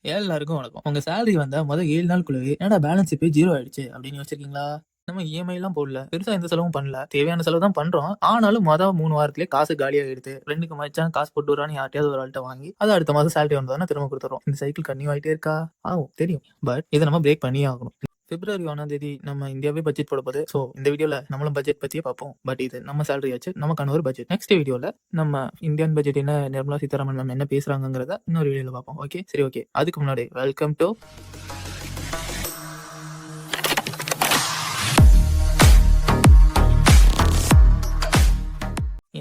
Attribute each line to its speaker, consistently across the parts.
Speaker 1: எல்லாருக்கும் வணக்கம். உங்க சேலரி வந்தா மொத 7 நாளுக்குள்ளவே என்னடா பேலன்ஸ் இப்பயே 0 ஆயிடுச்சு அப்படின்னு யோசிச்சிருக்கீங்களா? நம்ம இஎம்ஐலாம் போடல. பெருசா எந்த செலவும் பண்ணல. தேவையான செலவு தான் பண்றோம். ஆனாலும் மொத 3 வாரத்திலேயே காசு காலியாயிடுது. ஃப்ரெண்டுக்கு மச்சான் காசு போட்டு விடுறான்னு யார்ட்டயாவது ஒரு ஆள்ட்ட வாங்கி, அத அடுத்த மாசம் சேலரி வந்தோனே திரும்ப குடுத்துறோம். இந்த சைக்கிள் கன்டின்யூ ஆயிட்டே இருக்கா? ஆகும் தெரியும். பட் இத நம்ம பிரேக் பண்ணியே ஆகணும். பிப்ரவரி 1 நம்ம இந்தியாவே பட்ஜெட் போட போகுது. ஸோ இந்த வீடியோல நம்மளும் பட்ஜெட் பத்தியே பார்ப்போம். பட் இது நம்ம சேலரி ஆச்சு. நமக்கான ஒரு பட்ஜெட். நெக்ஸ்ட் வீடியோல நம்ம இந்தியன் பட்ஜெட் என்ன நிர்மலா சீதாராமன் மேம் என்ன பேசுறாங்கங்கிறத இன்னொரு வீடியோல பார்ப்போம். ஓகே சரி ஓகே. அதுக்கு முன்னாடி வெல்கம் டு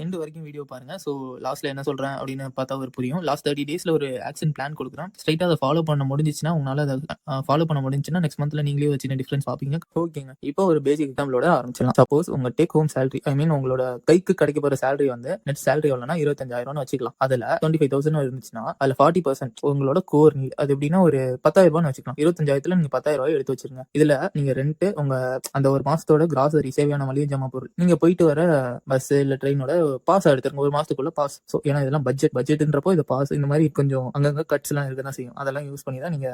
Speaker 1: எண்டு வரைக்கும் வீடியோ பாருங்க. ஸோ லாஸ்ட்ல என்ன சொல்றேன் அப்படின்னு பார்த்தா ஒரு புரியும். லாஸ்ட் 30 டேஸ்ல ஒரு ஆக்ஷன் பிளான் கொடுக்குறேன். ஸ்ட்ரைட்டா அதை ஃபாலோ பண்ண முடிஞ்சிச்சுன்னா உங்களால அதை ஃபாலோ பண்ண முடிஞ்சுன்னா நெக்ஸ்ட் மந்த்ல நீங்களே ஒரு சின்ன டிஃபரன்ஸ் பார்ப்பீங்க. ஓகேங்க. இப்போ ஒரு பேசிக் எக்ஸாம்பிளோட ஆரம்பிச்சிடலாம். சப்போஸ் உங்க டேக் ஹோம் சேலரி உங்களோட கைக்கு கிடைக்க போற சேலரி வந்து நெட் சேலரி எவ்வளோனா 25,000 வச்சுக்கலாம். அதுல 25,000 இருந்துச்சுன்னா அதுல 40% உங்களோட கோர் நீட். அது எப்படின்னா ஒரு 10,000 வச்சுக்கலாம். 25,000 நீங்க 10,000 எடுத்து வச்சிருங்க. இதுல நீங்க ரெண்ட் உங்க அந்த ஒரு மாசத்தோட கிராசரி சேவையான மளிகை ஜாமான் பொருள் நீங்க போயிட்டு வர பஸ் இல்ல ட்ரெயினோட பாஸ் எடுத்துருங்க. ஒரு மாசத்துக்குள்ள பாஸ். ஸோ ஏன்னா இதெல்லாம் பட்ஜெட்ன்றப்போ இது பாஸ் இந்த மாதிரி கொஞ்சம் அங்கங்க கட்ஸ் எல்லாம் இருக்க தான் செய்யும். அதெல்லாம் யூஸ் பண்ணி தான் நீங்க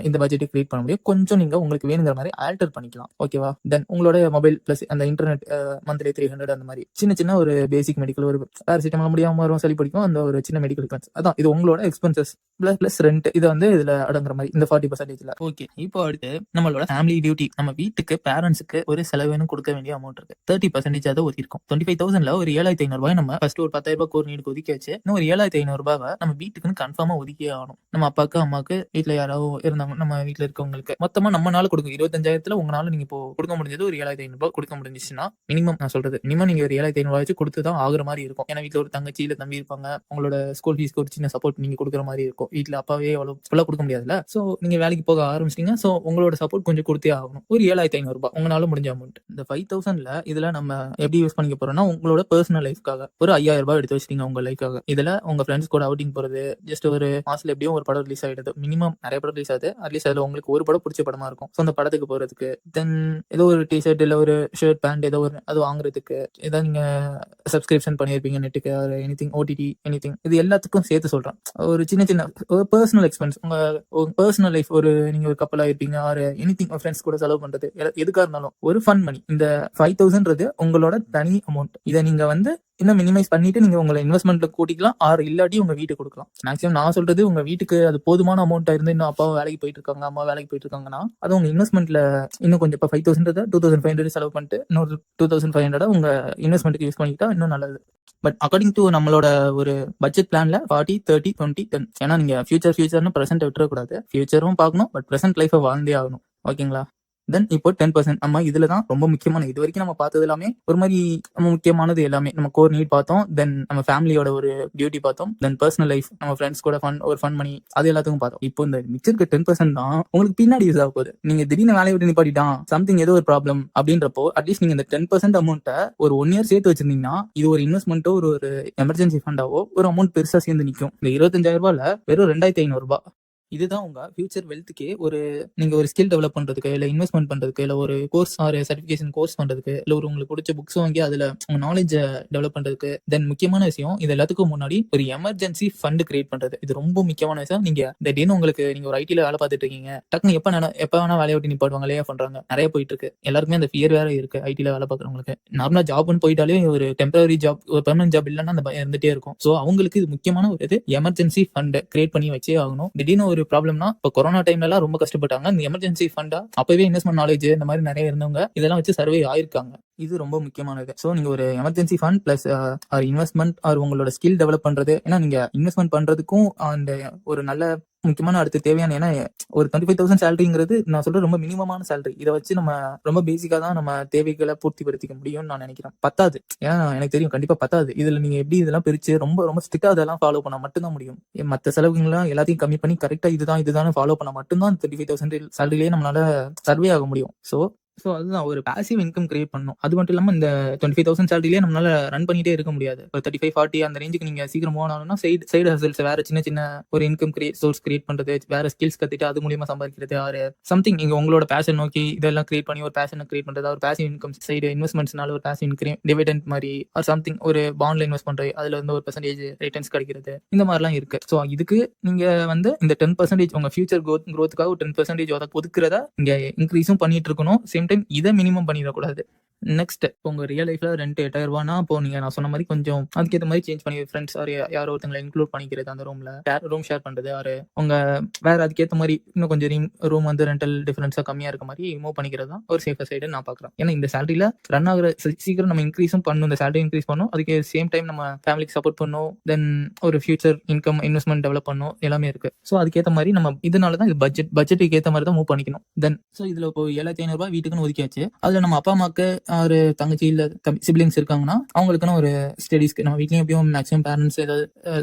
Speaker 1: இந்த பட்ஜெட்டை கிரியேட் பண்ண முடியும். கொஞ்சம் நீங்க உங்களுக்கு வேணுங்கிற மாதிரி ஆல்டர் பண்ணிக்கலாம். ஓகேவா? தென் உங்களோட மொபைல் பிளஸ் அந்த இன்டர்நெட் மந்த்லி 300 அந்த மாதிரி சின்ன ஒரு பேசிக் மெடிக்கல் ஒரு பேராசிட்டமால் முடியாம வரும் சளி பிடிக்கும் அந்த ஒரு சின்ன மெடிக்கல் எக்ஸ்பென்ஸ் அதான் இது உங்களோட எக்ஸ்பென்சஸ் பிளஸ் ரெண்ட் இது வந்து இதுல அடங்குற மாதிரி இந்த 40%. ஓகே இப்போ அடுத்து நம்மளோட ஃபேமிலி டியூட்டி நம்ம வீட்டுக்கு பேரண்ட்ஸுக்கு ஒரு செலவுன்னு கொடுக்க வேண்டிய அமௌண்ட் இருக்கு. 30% அதை ஒதுக்கிருக்கும். 25,000ல ஒரு 7,500 நம்ம ஃபர்ஸ்ட் ஒரு 10,000 கோர் நீடுக்கு ஒதுக்கி வச்சு இன்னும் ஒரு 7,500 நம்ம வீட்டுக்குன்னு கன்ஃபார்மா ஒதுக்கியே ஆகணும். நம்ம அப்பாவுக்கு அம்மாவுக்கு வீட்டுல யாராவது இருந்தாங்க நம்ம வீட்டுல இருக்கவங்களுக்கு மொத்தமா நம்மளால கொடுக்கும் 25,000 உங்களால நீங்க இப்போ கொடுக்க முடிஞ்சது ஒரு 7,500 கொடுக்க முடிஞ்சிச்சுன்னா மினிமம் நான் சொல்றது மினிமம் நீங்க ஒரு 7,500 வச்சு கொடுத்துதான் ஆகுற மாதிரி இருக்கும். ஏன்னா வீட்டுல ஒரு தங்கச்சி இல்ல தம்பி இருப்பாங்க. உங்களோட ஸ்கூல் ஃபீஸ்க்கு ஒரு சின்ன சப்போர்ட் நீங்க கொடுக்குற மாதிரி இருக்கும். வீட்டுல அப்பாவே அவ்வளவு ஃபுல்லா கொடுக்க முடியாதுல்ல. சோ நீங்க வேலைக்கு போக ஆரம்பிச்சிட்டீங்க. சோ உங்களோட சப்போர்ட் கொஞ்சம் கொடுத்தே ஆகணும். ஒரு 7,500 உங்களால முடிஞ்ச அமௌண்ட். இந்த 5,000ல இதுல நம்ம எப்படி யூஸ் பண்ணிக்க போறோம்னா உங்களோட பர்சனல் லைஃப்காக ஒரு 5,000 எடுத்து வச்சிட்டீங்க உங்க லைஃப்காக. இதுல உங்க ஃப்ரெண்ட்ஸ் கூட அவுட்டிங் போறது ஜஸ்ட் ஒரு மாசத்துல எப்படியும் ஒரு படம் ரிலீஸ் ஆயிடுது. மினிமம் நிறைய படம் ரிலீஸ் ஆகுது. அட்லீஸ்ட் அதுல உங்களுக்கு ஒரு படம் பிடிச்ச படமா இருக்கும். ஸோ அந்த படத்துக்கு போறதுக்கு தென் ஏதோ ஒரு டிஷர்ட் இல்ல ஒரு ஷர்ட் பேண்ட் ஏதோ ஒரு அது வாங்குறதுக்கு ஏதாவது நீங்க சப்ஸ்கிரிப்ஷன் பண்ணியிருப்பீங்க நெட்டுக்கு எனிதிங் ஓடிடி எனிதிங் இது எல்லாத்துக்கும் சேர்த்து சொல்றேன். ஒரு சின்ன ஒரு பர்சனல் எக்ஸ்பென்ஸ் உங்க பர்சனல் லைஃப் ஒரு நீங்க ஒரு கப்பலா இருப்பீங்க ஆர் எனிதிங் ஃப்ரெண்ட்ஸ் கூட செலவு பண்றது எதுக்கா இருந்தாலும் ஒரு ஃபன் மணி. இந்த 5,000 உங்களோட தனி அமௌண்ட். இதை நீங்க வந்து இன்னும் மினிமைஸ் பண்ணிட்டு நீங்க உங்களை இன்வெஸ்ட்மெண்ட்ல கூட்டிக்கலாம் ஆர் இல்லாட்டி உங்க வீட்டுக்கு கொடுக்கலாம். மேக்ஸிமம் நான் சொல்றது உங்க வீட்டுக்கு அது போதுமான அமௌண்ட் இருந்து இன்னும் அப்பாவும் வேலைக்கு போயிட்டு இருக்காங்க அம்மா வேலைக்கு போயிட்டு இருக்காங்கன்னா அது உங்க இன்வெஸ்ட்மெண்ட்ல இன்னும் கொஞ்சம் இப்போ 5,000 2,500 செலவு பண்ணிட்டு இன்னொரு 2,500 உங்க இன்வெஸ்ட்மெண்ட்டுக்கு யூஸ் பண்ணிக்கிட்டா இன்னும் நல்லது. பட் அக்கார்டிங் டு நம்மளோட ஒரு பட்ஜெட் பிளான்ல 40 30 20 10 ஏன்னா நீங்க ஃபியூச்சர்னு பிரசன்ட் விட்டுறக்கூடாது. ஃபியூச்சரும் பார்க்கணும் பட் பிரசன்ட் லைஃபை வாழ்ந்தே ஆகணும். ஓகேங்களா? தென் இப்போ 10% நம்ம இதுல தான் ரொம்ப முக்கியமான இது வரைக்கும் நம்ம பார்த்தது எல்லாமே ஒரு மாதிரி நம்ம முக்கியமானது எல்லாமே நம்ம கோர் நீட் பார்த்தோம். தென் நம்ம ஃபேமிலியோட ஒரு டியூட்டி பார்த்தோம். தென் பர்சனல் லைஃப் நம்ம ஃப்ரெண்ட்ஸ் கூட ஃபன் பண்ணி அது எல்லாத்துக்கும் பார்த்தோம். இப்போ இந்த மிச்சிருக்க 10% தான் உங்களுக்கு பின்னாடி யூஸ் ஆக போகுது. நீங்க திடீர்னு வேலையை விட்டு நிப்பாட்டிட்டான் சம்திங் ஏதோ ஒரு ப்ராப்ளம் அப்படின்றப்போ அட்லீஸ்ட் நீங்க இந்த 10% அமௌண்ட்டை ஒரு 1 இயர் சேர்த்து வச்சிருந்தீங்கன்னா இது ஒரு இன்வெஸ்ட்மெண்ட்டோ ஒரு எமர்ஜென்சி ஃபண்டாவோ ஒரு அமௌண்ட் பெருசா சேர்ந்து நிற்கும். இந்த 25,000 வெறும் 2,500. இதுதான் உங்க ஃபியூச்சர் வெல்த்துக்கே நீங்க ஒரு ஸ்கில் டெவலப் பண்றதுக்கு இல்ல இன்வெஸ்ட்மெண்ட் பண்றதுக்கு இல்ல ஒரு கோர்ஸ் ஆர் சர்டிபிகேஷன் கோர்ஸ் பண்றதுக்கு இல்ல உங்களுக்கு பிடிச்ச புக்ஸ் வாங்கி அதுல உங்க நாலேஜ் டெவலப் பண்றதுக்கு தென் முக்கியமான விஷயம் இது எல்லாத்துக்கும் முன்னாடி ஒரு எமர்ஜென்சி ஃபண்ட் கிரியேட் பண்றது. இது ரொம்ப முக்கியமான விஷயம். நீங்க திடீர்னு உங்களுக்கு நீங்க ஒரு ஐடில வேலை பார்த்துட்டு இருக்கீங்க டக்குனு எப்ப வேணா வேலையை விட்டு நிப்பாடுவாங்க இல்லையா பண்றாங்க நிறைய போயிட்டு இருக்கு. எல்லாருக்குமே அந்த ஃபியர் வேற இருக்கு. ஐடில வேலை பார்க்கறவங்களுக்கு நார்மலா ஜாப்னு போயிட்டாலே ஒரு டெம்பரரி ஜாப் ஒரு பெர்மனன்ட் ஜாப் இல்லைன்னா அந்த பயம் இருந்துட்டே இருக்கும். ஸோ அவங்களுக்கு இது முக்கியமான ஒரு எமர்ஜென்சி ஃபண்ட் கிரியேட் பண்ணி வச்சே ஆகணும். திடீர்னு ஒரு ப்ராப்ளம்னா இப்போ கொரோனா டைம்ல எல்லாம் ரொம்ப கஷ்டப்பட்டாங்க. இந்த எமர்ஜென்சி ஃபண்டா அப்பவே இன்வெஸ்ட்மெண்ட் நாலேஜ் இந்த மாதிரி நிறைய இருந்தவங்க இதெல்லாம் வச்சு சர்வே ஆயிருக்காங்க. இது ரொம்ப முக்கியமானது. ஸோ நீங்க ஒரு emergency fund plus investment or உங்களோட ஸ்கில் டெவலப் பண்றது. ஏன்னா நீங்க இன்வெஸ்ட்மெண்ட் பண்றதுக்கும் அந்த ஒரு நல்ல முக்கியமான அடுத்து தேவையான ஏன்னா ஒரு 25,000 சேலரிங்கிறது நான் சொல்ற ரொம்ப மினிமமான சேலரி. இதை வச்சு நம்ம ரொம்ப பேசிக்கா தான் நம்ம தேவைகளை பூர்த்தி படுத்திக்க முடியும்னு நான் நினைக்கிறேன். பத்தாது. ஏன்னா எனக்கு தெரியும் கண்டிப்பா பத்தாது. இதுல நீங்க எப்படி இதெல்லாம் பிரிச்சு ரொம்ப ஸ்ட்ரிக்டா அதெல்லாம் ஃபாலோ பண்ண மட்டும்தான் முடியும். மற்ற செலவுகள்லாம் எல்லாத்தையும் கம்மி பண்ணி கரெக்டா இதுதான் ஃபாலோ பண்ண மட்டும்தான் 35,000 சேலரிலேயே நம்மளால சர்வே ஆக முடியும். ஸோ ஸோ அதுதான் ஒரு பாசிவ் இன்கம் கிரியேட் பண்ணணும். அது மட்டும் இல்லாம இந்த 25,000 சேலரிலேயே நம்மளால ரன் பண்ணிட்டே இருக்க முடியாது. ஒரு 35, 40 அந்த ரேஞ்சுக்கு நீங்க சீக்கிரம் மூவ் ஆகணும்னா சைடு ஹசல்ஸ் வேற சின்ன சின்ன ஒரு இன்கம் சோர்ஸ் கிரியேட் பண்றது, வேற ஸ்கில்ஸ் கத்துட்டு அது மூலியமா சம்பாதிக்கிறது, ஆர் சம்திங் நீங்க உங்களோட பேஷன் நோக்கி இதெல்லாம் கிரியேட் பண்ணி ஒரு பேஷனை கிரியேட் பண்றது, ஒரு பாசிவ் இன்கம் சைடு இன்வெஸ்ட்மெண்ட்ஸ்னால ஒரு பாசிவ் இன்கம் டிவிடெண்ட் மாதிரி ஆர் சம்திங் ஒரு பாண்ட்ல இன்வெஸ்ட் பண்றது, அதுல வந்து ஒரு பெர்சன்டேஜ் ரிட்டர்ன்ஸ் கிடைக்கிறது, இந்த மாதிரிலாம் இருக்கு. ஸோ இதுக்கு நீங்க வந்து இந்த 10% உங்க ஃபியூச்சர் growthக்காக ஒரு 10% ஒதுக்குறத இங்க இன்க்ரீஸும் பண்ணிட்டு இருக்கணும். சேம் டைம் இதை மினிமம் பண்ணிடக்கூடாது. நெக்ஸ்ட் உங்க ரியல் லைஃப்ல ரெண்ட் 8,000 அப்போ நீங்க நான் சொன்ன மாதிரி கொஞ்சம் அதுக்கேற்ற மாதிரி சேஞ்ச் பண்ணி ஃப்ரெண்ட்ஸ் யாரோ ஒருத்தங்களை இன்க்ளூட் பண்ணிக்கிறது அந்த ரூம் ஷேர் பண்றது, யாரு உங்க வேற அதுக்கேற்ற மாதிரி இன்னும் கொஞ்சம் ரூம் வந்து ரெண்டல் டிஃபரன்ஸா கம்மியா இருக்க மாதிரி மூவ் பண்ணிக்கிறது தான் ஒரு சேஃபர் சைடு நான் பாக்குறேன். ஏன்னா இந்த சேலரியில ரன் ஆகுற சீக்கிரம் நம்ம இன்க்ரீஸும் பண்ணணும், இந்த சேலரி இன்க்ரீஸ் பண்ணணும், அதுக்கு சேம் டைம் நம்ம ஃபேமிலிக்கு சப்போர்ட் பண்ணணும், தென் ஒரு ஃபியூச்சர் இன்கம் இன்வெஸ்ட்மெண்ட் டெவலப் பண்ணணும், எல்லாமே இருக்கு. ஸோ அதுக்கேற்ற மாதிரி நம்ம இதனால தான் இது பட்ஜெட்டுக்கு ஏற்ற மாதிரி தான் மூவ் பண்ணிக்கணும். தென் ஸோ இதுல இப்போ 7,500 வீட்டுக்குன்னு ஒதுக்கியாச்சு. அதுல நம்ம அப்பா அம்மாக்கு ஒரு தங்கச்சி இல்ல சிப்ளிங்ஸ் இருக்காங்கன்னா அவங்களுக்குன்னு ஒரு ஸ்டடிஸ்க்கு நம்ம வீட்லயும் எப்பயும் மேக்ஸிமம் பேரண்ட்ஸ் ஏதாவது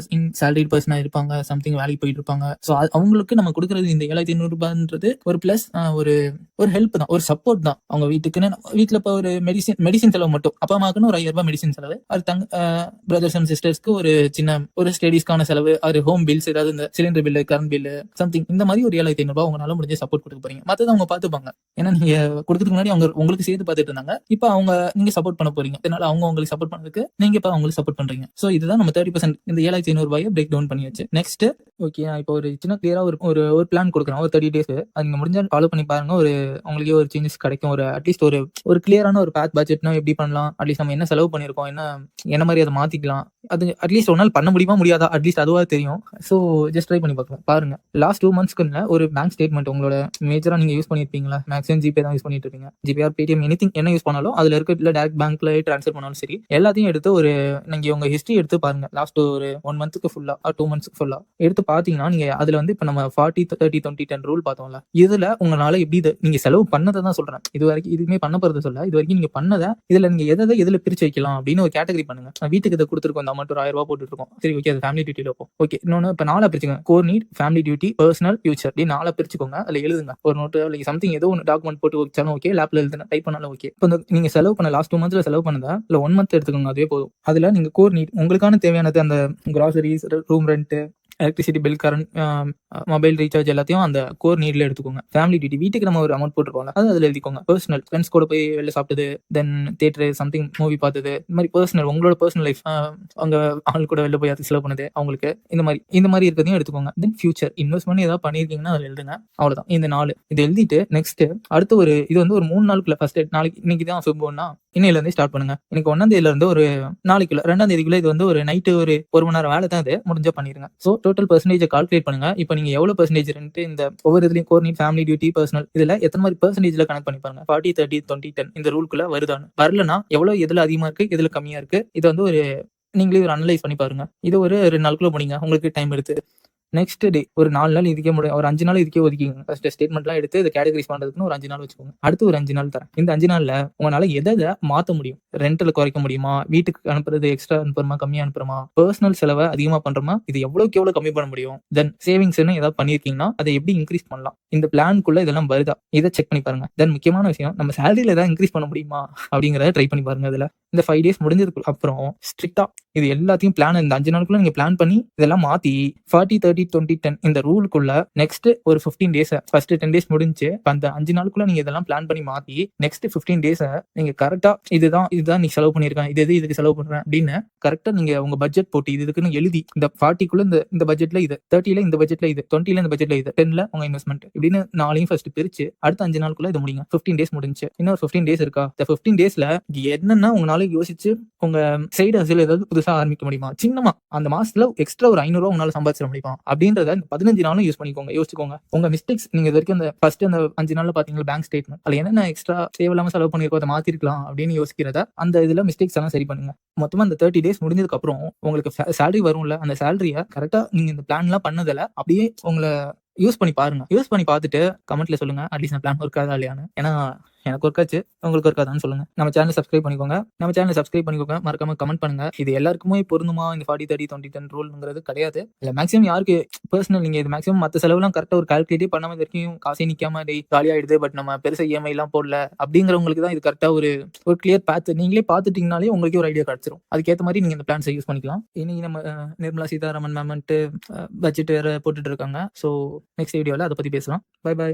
Speaker 1: சேலரிட் பர்சனா இருப்பாங்க, சம்திங் வேலைக்கு போயிட்டு இருப்பாங்க. ஸோ அவங்களுக்கு நம்ம கொடுக்கறது இந்த 7,500 ஒரு பிளஸ் ஒரு ஹெல்ப் தான், ஒரு சப்போர்ட் தான். அவங்க வீட்டுக்குன்னு வீட்டுல இப்போ ஒரு மெடிசின் செலவு மட்டும் அப்பா அம்மாக்குன்னு ஒரு 5,000 மெடிசின் செலவு, அது பிரதர்ஸ் அண்ட் சிஸ்டர்ஸ்க்கு ஒரு சின்ன ஒரு ஸ்டடிஸ்க்கான செலவு, அது ஹோம் பில்ஸ் ஏதாவது இந்த cylinder bill, current bill, something இந்த மாதிரி ஒரு 7,500 உங்களால முடிஞ்ச சப்போர்ட் கொடுக்க போறீங்க. மத்ததை அவங்க பார்த்துப்பாங்க. ஏன்னா நீங்க கொடுக்கறதுக்கு முன்னாடி அவங்க உங்களுக்கு சேர்த்து பார்த்துட்டு இருந்தாங்க, இப்போ அவங்க நீங்க சப்போர்ட் பண்ண போறீங்க. அதனால அவங்க உங்களுக்கு சப்போர்ட் பண்ணதுக்கு நீங்க இப்ப அவங்களுக்கு சப்போர்ட் பண்றீங்க. சோ இதுதான் நம்ம 30% இந்த 7,500 பிரேக் டவுன் பண்ணியாச்சு. நெக்ஸ்ட் ஓகே, இப்போ ஒரு சின்ன கிளியரா ஒரு பிளான் கொடுக்குறோம், ஒரு 30 டேஸ். அது நீங்க முடிஞ்சா ஃபாலோ பண்ணி பாருங்க. ஒரு உங்களுக்கே ஒரு சேஞ்சஸ் கிடைக்கும். ஒரு அட்லீஸ்ட் ஒரு கிளியரான ஒரு பேத் பட்ஜெட்னா எப்படி பண்ணலாம், அட்லீஸ்ட் நம்ம என்ன செலவு பண்ணிருக்கோம், என்ன மாதிரி அதை மாத்திக்கலாம், அது அட்லீஸ்ட் ஒரு நாள் பண்ண முடியுமா முடியாதா அட்லீஸ்ட் அதுவா தெரியும். ஸோ ஜஸ்ட் ட்ரை பண்ணி பார்க்கலாம். பாருங்க லாஸ்ட் 2 monthsக்கு ஒரு பேங்க் ஸ்டேட்மெண்ட் உங்களோட மேஜரா நீங்க யூஸ் பண்ணிருப்பீங்களா, மேக்ஸிமம் ஜிபே தான் யூஸ் பண்ணிட்டு இருக்கீங்க. ஜிபே ஆர் பேடிஎம் எனிதிங் என்ன யூஸ் பண்ணாலும் அதுல இருக்க டைரக்ட் பேங்க்ல ட்ரான்ஸ்ஃபர் பண்ணாலும் சரி, எல்லாத்தையும் எடுத்து நீங்க உங்க ஹிஸ்டரி எடுத்து பாருங்க. லாஸ்ட் ஒரு 1 monthக்கு ஃபுல்லா 2 months ஃபுல்லா எடுத்து பாத்தீங்கன்னா நீங்க அதுல வந்து இப்ப நம்ம 40, 30, 20, 10 ரூல் பார்த்தோம்ல, இதுல உங்களால எப்படி நீங்க செலவு பண்ணதை தான் சொல்றேன். இது வரைக்கும் இதுவுமே பண்ண போறது சொல்ல, இது வரைக்கும் நீங்க பண்ணதை இதுல நீங்க எதுல பிரிச்சு வைக்கலாம் அப்படின்னு ஒரு கேட்டகரி பண்ணுங்க. வீட்டுக்கு இதை கொடுத்துருக்கோம், இந்த அமௌண்ட் ஒரு 1,000 ரூபாய் போட்டுட்டு இருக்கோம், சரி ஓகே, அது ஃபேமிலி டியூட்டில இருக்கும். ஓகே, இன்னொன்னு இப்ப 4 பிரிச்சுக்கோங்க. Core need, family duty, personal, future, 4 பிரிச்சுக்கோங்க. அதுல எழுதுங்க ஒரு நோட்டு, சம்திங் ஏதோ ஒரு டாக்குமெண்ட் போட்டு வச்சாலும் ஓகே, லேப்ல எழுதுனா டைப் பண்ணாலும் ஓகே. இப்போ நீங்க செலவு பண்ண லாஸ்ட் 2 monthsல செலவு பண்ணதா இல்ல 1 month எடுத்துக்கோங்க, அதுவே போதும். அதுல நீங்க கோர் நீட் உங்களுக்கான தேவையானது, அந்த groceries, room rent, electricity bill, current, mobile recharge எல்லாத்தையும் அந்த கோர் நீட்ல எடுத்துக்கோங்க. ஃபேமிலி டியூட்டி வீட்டுக்கு நம்ம ஒரு அமௌண்ட் போட்டுருக்கோம்ல, அது அதுல எழுதிக்கோங்க. பர்சனல் ஃப்ரெண்ட்ஸ் கூட போய் வெளில சாப்பிட்டது, தென் தியேட்டர் சம்திங் மூவி பார்த்தது, இந்த மாதிரி பர்சனல் உங்களோட பர்சனல் லைஃப், அவங்க ஆள் கூட வெளில போய் அதுக்கு செலவு பண்ணது அவங்களுக்கு, இந்த மாதிரி இருக்கிறதையும் எடுத்துக்கோங்க. தென் ஃபியூச்சர் இன்வெஸ்ட்மெண்ட் ஏதாவது பண்ணிருக்கீங்கன்னா அதில் எழுதுங்க. அவ்வளவுதான் இந்த 4 இது எழுதிட்டு நெக்ஸ்ட் அடுத்து இது வந்து ஒரு 3 நாளுக்குள்ள, ஃபர்ஸ்ட் நாளைக்கு இன்னைக்கு தான் ஃபெப்ரவரினா இன்னையில இருந்தே ஸ்டார்ட் பண்ணுங்க. இன்னைக்கு 1ஆம் தேதியில இருந்து ஒரு நாளைக்குள்ள 2ஆம் தேதிக்குள்ள இது வந்து ஒரு நைட்டு ஒரு 1 மணி நேரம் வேலை தான், இது முடிஞ்சா பண்ணிருங்க. ஸோ டோட்டல் பெர்சன்டேஜ் கால்குலேட் பண்ணுங்க. இப்போ நீங்க எவ்வளவு பெர்சன்டேஜ் ரெண்ட் இந்த ஒவ்வொரு இதுலயும் core need, family duty, personal இதுல எத்தனை மாதிரி பெர்சன்டேஜ்ல கனெக்ட் பண்ணி பாருங்க. 40, 30, 20, 10 இந்த ரூல்குள்ள வருதான்னு. வரலன்னா எவ்வளவு எதுல அதிகமா இருக்கு, எதுல கம்மியா இருக்கு, இது வந்து நீங்களே ஒரு அனலைஸ் பண்ணி பாருங்க. இது ஒரு 2 நாளுக்குள்ள முடிங்க, உங்களுக்கு டைம் எடுத்து. நெக்ஸ்ட் டே ஒரு 4 நாள் இதுக்கே முடியும், ஒரு 5 நாள் இதுக்கே ஒதுக்கிங்க. ஃபர்ஸ்ட் ஸ்டேட்மெண்ட்லாம் எடுத்து இதை கேட்டகரைஸ் பண்றதுக்குன்னு ஒரு 5 நாள் வச்சுக்கோங்க. அடுத்து ஒரு 5 நாள் தரேன். இந்த 5 நாள்ல உங்களால எதை மாத்த முடியும், ரெண்டல குறைக்க முடியுமா, வீட்டுக்கு அனுப்புறது எக்ஸ்ட்ரா அனுப்புறமா, கம்மியா அனுப்புறமா, பர்சனல் செலவை அதிகமா பண்றோமா, இது எவ்வளவுக்கு எவ்வளவு கம்மி பண்ண முடியும், தென் சேவிங்ஸ்ன்னு ஏதாவது பண்ணிருக்கீங்கன்னா அதை எப்படி இன்க்ரீஸ் பண்ணலாம், இந்த பிளான்குள்ள இதெல்லாம் வருதா இதை செக் பண்ணி பாருங்க. தென் முக்கியமான விஷயம், நம்ம சேலரியில ஏதாவது இன்க்ரீஸ் பண்ண முடியுமா அப்படிங்கறத ட்ரை பண்ணி பாருங்க. இதுல இந்த 5 days முடிஞ்சதுக்கு அப்புறம் ஸ்ட்ரிக்டா இது எல்லாத்தையும் பிளான், இந்த 5 நாளுக்குள்ள நீங்க பிளான் பண்ணி இதெல்லாம் மாத்தி 40, 30, 20, 10 இந்த ரூலுக்குள்ள நெக்ஸ்ட் ஒரு 15 days, ஃபர்ஸ்ட் 10 days முடிஞ்சு அந்த 5 நாளுக்குள்ள நீங்க இதெல்லாம் பிளான் பண்ணி மாத்தி நெக்ஸ்ட் 15 days நீங்க கரெக்டா இதுதான் நீ செலவு பண்ணிருக்கேன், இதுக்கு செலவு பண்றேன் அப்படின்னு கரெக்டா நீங்க உங்க பட்ஜெட் போட்டு இதுக்குன்னு எழுதி, இந்த 40க்குள்ள இந்த பட்ஜெட்ல இது, 30ல இந்த பட்ஜெட்ல இது, 20ல இந்த பட்ஜெட்ல இது, 10ல உங்க இன்வெஸ்ட்மெண்ட் இப்படின்னு 4 ஃபர்ஸ்ட் பிரிச்சு அடுத்த 5 நாளுக்குள்ள இது முடிங்க. 15 days முடிஞ்சு இன்னொரு 15 days இருக்கா, இந்த 15 daysல என்னன்னா உங்களால யோசிச்சு உங்க சைடு ஹசில் ஏதாவது புதுசா ஆரம்பிக்க முடியுமா, சின்னமா அந்த மாசத்துல எக்ஸ்ட்ரா ஒரு 500 ரூபாய் உங்களால சம்பாதிச்சிட முடியுமா அப்படின்றத 15 நாளும் யூஸ் பண்ணிக்கோங்க. யோசிச்சுக்கோங்க உங்க மிஸ்டேக்ஸ். நீங்க இது வரைக்கும் அந்த ஃபர்ஸ்ட் அந்த 5 நாள்ல பாத்தீங்களா பேங்க் ஸ்டேட்மெண்ட், அதுல என்ன எக்ஸ்ட்ரா தேவையில்லாம செலவு பண்ணிருக்கோம், அதை மாத்திருக்கலாம் அப்படின்னு யோசிக்கிறத அந்த இதுல மிஸ்டேக்ஸ் எல்லாம் சரி பண்ணுங்க. மொத்தமா இந்த 30 days முடிஞ்சதுக்கு அப்புறம் உங்களுக்கு சேலரி வரும்ல, அந்த சேலரியை கரெக்டா நீங்க இந்த பிளான் எல்லாம் பண்ணதில்ல அப்படியே உங்களை யூஸ் பண்ணி பாருங்க. யூஸ் பண்ணி பார்த்துட்டு கமெண்ட்ல சொல்லுங்க, அட்லீஸ்ட் பிளான் ஒர்க் ஆகுதா இல்லையான்னு. ஏன்னா எனக்கு ஒர்க் ஆச்சு, உங்களுக்கு ஒர்க் ஆதான்னு சொல்லுங்க. நம்ம சேனல் சப்ஸ்கிரைப் பண்ணிக்கோங்க. மறக்காம கமெண்ட் பண்ணுங்க. இது எல்லாருக்குமே பொருந்துமா இந்த 40-30-20-10 ரூல்ங்கிறது கிடையாது. இல்ல மேக்ஸிமம் யாருக்கு பர்சனல் நீங்க இது மேக்ஸிமம் மத்த செலவுலாம் கரெக்ட்டா ஒரு கால்குலேட்டே பண்ணாம இது வரைக்கும் காசே நிக்காம டேய் ஜாலியா ஆயிடுது. பட் நம்ம பெருசா இஎம்ஐலாம் போடல அப்படிங்கிறவங்களுக்கு தான் இது கரெக்ட்டா ஒரு கிளியர் பாத் நீங்களே பார்த்துட்டீங்கனாலே உங்களுக்கே ஒரு ஐடியா கிடைச்சிரும். அதுக்கேத்த மாதிரி நீங்க இந்த பிளான்ஸை யூஸ் பண்ணிக்கலாம். இன்னைக்கு நம்ம நிர்மலா சீதாராமன் மேம் வந்துட்டு பட்ஜெட் வேற போட்டுட்டு இருக்காங்க. ஸோ நெக்ஸ்ட் வீடியோல அதை பத்தி பேசலாம். பை.